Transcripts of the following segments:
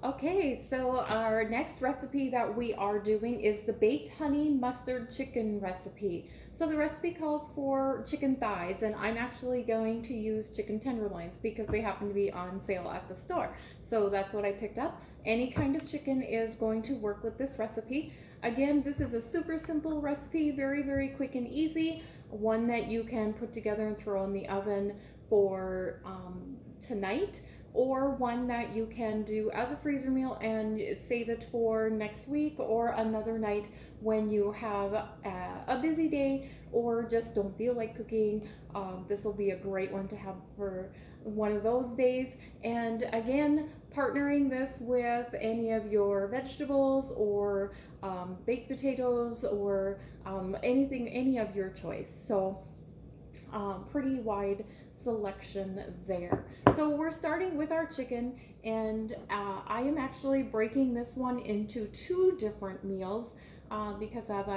Okay, so our next recipe that we are doing is the baked honey mustard chicken recipe. So the recipe calls for chicken thighs, and I'm actually going to use chicken tenderloins because they happen to be on sale at the store. So that's what I picked up. Any kind of chicken is going to work with this recipe. Again, this is a super simple recipe, very, very quick and easy. One that you can put together and throw in the oven for tonight, or one that you can do as a freezer meal and save it for next week or another night when you have a busy day or just don't feel like cooking. This will be a great one to have for one of those days. And again, partnering this with any of your vegetables or baked potatoes or anything, any of your choice. So pretty wide selection there. So we're starting with our chicken, and I am actually breaking this one into two different meals because as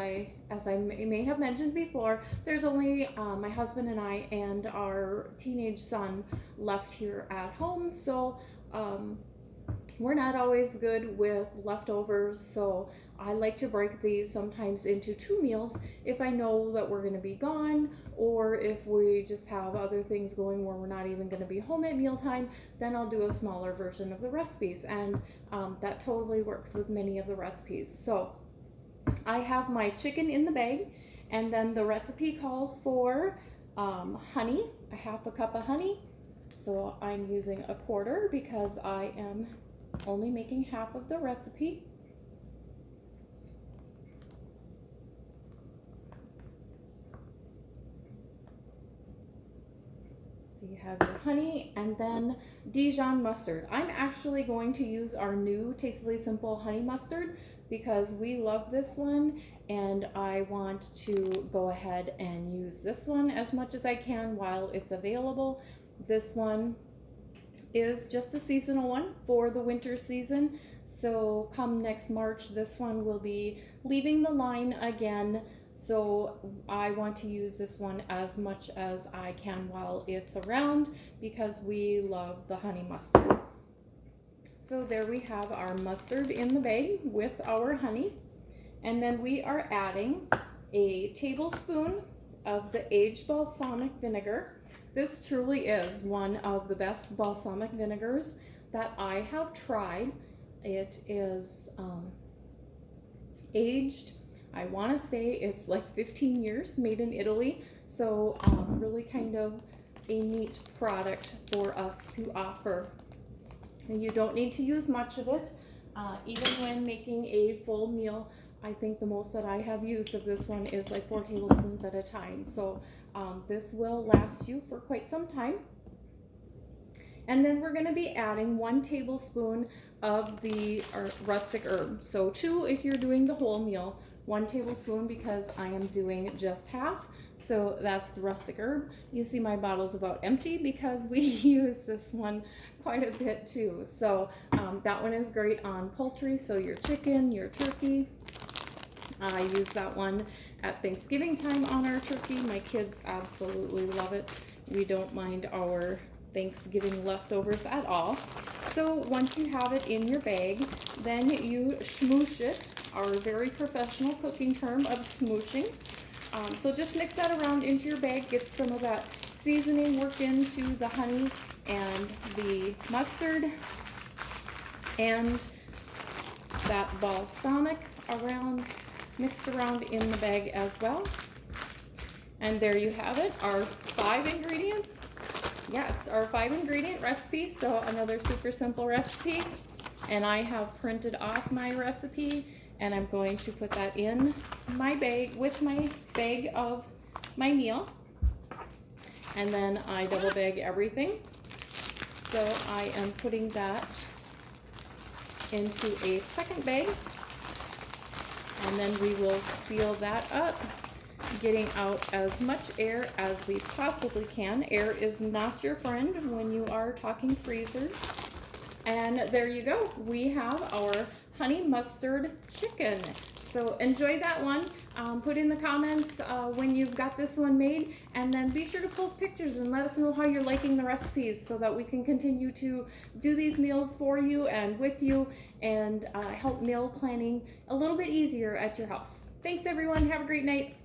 I may have mentioned before, there's only my husband and I and our teenage son left here at home. So we're not always good with leftovers, so I like to break these sometimes into two meals if I know that we're going to be gone, or if we just have other things going where we're not even going to be home at mealtime. Then I'll do a smaller version of the recipes, and that totally works with many of the recipes. So I have my chicken in the bag, and then the recipe calls for honey, a half a cup of honey. So I'm using a quarter because I am only making half of the recipe. So you have your honey, and then Dijon mustard. I'm actually going to use our new Tastily Simple honey mustard because we love this one, and I want to go ahead and use this one as much as I can while it's available. This one is just a seasonal one for the winter season. So come next March, this one will be leaving the line again. So I want to use this one as much as I can while it's around because we love the honey mustard. So there we have our mustard in the bag with our honey. And then we are adding a tablespoon of the aged balsamic vinegar. This truly is one of the best balsamic vinegars that I have tried. It is aged, I want to say it's like 15 years, made in Italy. So really kind of a neat product for us to offer. And you don't need to use much of it, even when making a full meal. I think the most that I have used of this one is like 4 tablespoons at a time. So this will last you for quite some time. And then we're going to be adding 1 tablespoon of the rustic herb. So 2 if you're doing the whole meal, 1 tablespoon because I am doing just half. So that's the rustic herb. You see my bottle's about empty because we use this one quite a bit too. So that one is great on poultry. So your chicken, your turkey. I use that one at Thanksgiving time on our turkey. My kids absolutely love it. We don't mind our Thanksgiving leftovers at all. So once you have it in your bag, then you smoosh it, our very professional cooking term of smooshing. So just mix that around into your bag, get some of that seasoning worked into the honey and the mustard and that balsamic around, mixed around in the bag as well. And there you have it, our 5 ingredients. Yes, our 5 ingredient recipe. So another super simple recipe. And I have printed off my recipe, and I'm going to put that in my bag with my bag of my meal. And then I double bag everything. So I am putting that into a second bag. And then we will seal that up, getting out as much air as we possibly can. Air is not your friend when you are talking freezers. And there you go. We have our honey mustard chicken. so enjoy that one. Put in the comments when you've got this one made, and then be sure to post pictures and let us know how you're liking the recipes so that we can continue to do these meals for you and with you, and help meal planning a little bit easier at your house. Thanks everyone, have a great night.